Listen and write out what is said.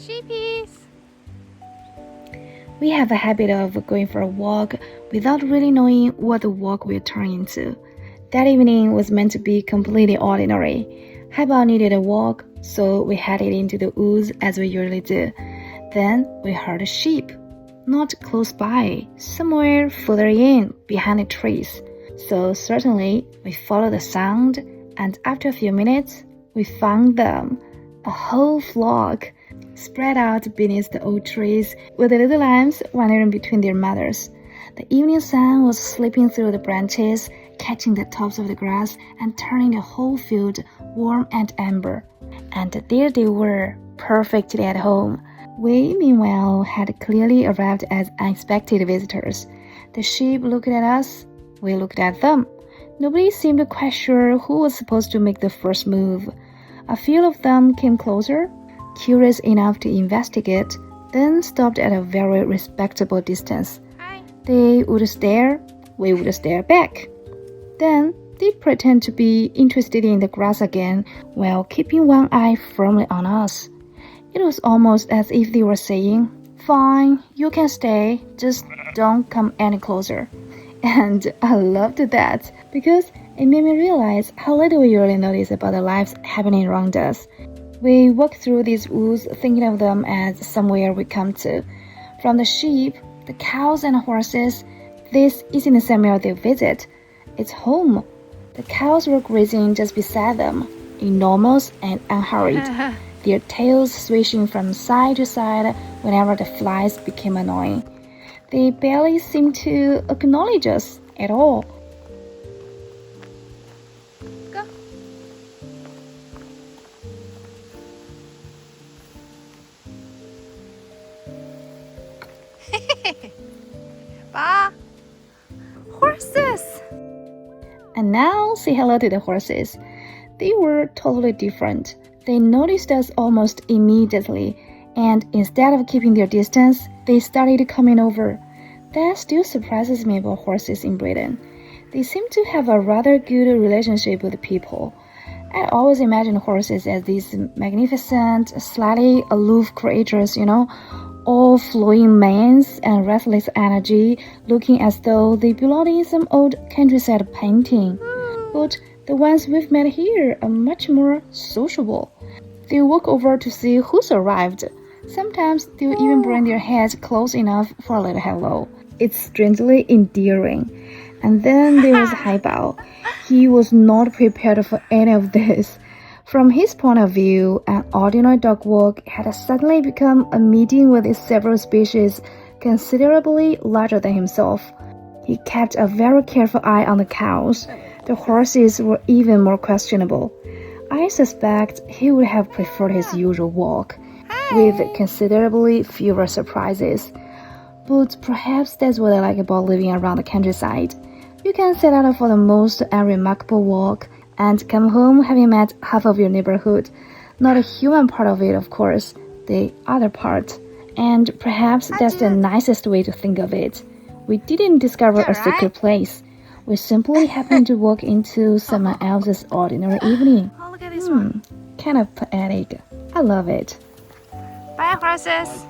Sheepies! We have a habit of going for a walk without really knowing what the walk will turn into. That evening was meant to be completely ordinary. Haibao needed a walk, so we headed into the woods as we usually do. Then we heard a sheep. Not close by, somewhere further in, behind the trees. So certainly, we followed the sound, and after a few minutes, we found them. A whole flock, spread out beneath the old trees, with the little lambs wandering between their mothers. The evening sun was slipping through the branches, catching the tops of the grass and turning the whole field warm and amber. And there they were, perfectly at home. We, meanwhile, had clearly arrived as unexpected visitors. The sheep looked at us, we looked at them. Nobody seemed quite sure who was supposed to make the first move. A few of them came closer, curious enough to investigate, then stopped at a very respectable distance. Hi. They would stare, we would stare back. Then they pretend to be interested in the grass again while keeping one eye firmly on us. It was almost as if they were saying, "Fine, you can stay, just don't come any closer." And I loved that because it made me realize how little we really notice about the lives happening around us. We walk through these woods thinking of them as somewhere we come to. From the sheep, the cows and horses, this isn't somewhere they visit. It's home. The cows were grazing just beside them, enormous and unhurried, their tails swishing from side to side whenever the flies became annoying. They barely seemed to acknowledge us at all. Go. Ba. Horses! And now say hello to the horses. They were totally different. They noticed us almost immediately, and instead of keeping their distance, they started coming over. That still surprises me about horses in Britain. They seem to have a rather good relationship with people. I always imagine horses as these magnificent, slightly aloof creatures, all flowing manes and restless energy, looking as though they belong in some old countryside painting. But the ones we've met here are much more sociable. They walk over to see who's arrived. Sometimes they'll even bring their heads close enough for a little hello. It's strangely endearing. And then there was Haibao. He was not prepared for any of this. From his point of view, an ordinary dog walk had suddenly become a meeting with several species considerably larger than himself. He kept a very careful eye on the cows. The horses were even more questionable. I suspect he would have preferred his usual walk, with considerably fewer surprises. But perhaps that's what I like about living around the countryside. You can set out for the most unremarkable walk and come home having met half of your neighborhood. Not a human part of it, of course, the other part. And perhaps that's the nicest way to think of it. We didn't discover a secret place. We simply happened to walk into someone else's ordinary evening. Oh, look at this one. Kind of poetic. I love it. Bye, horses.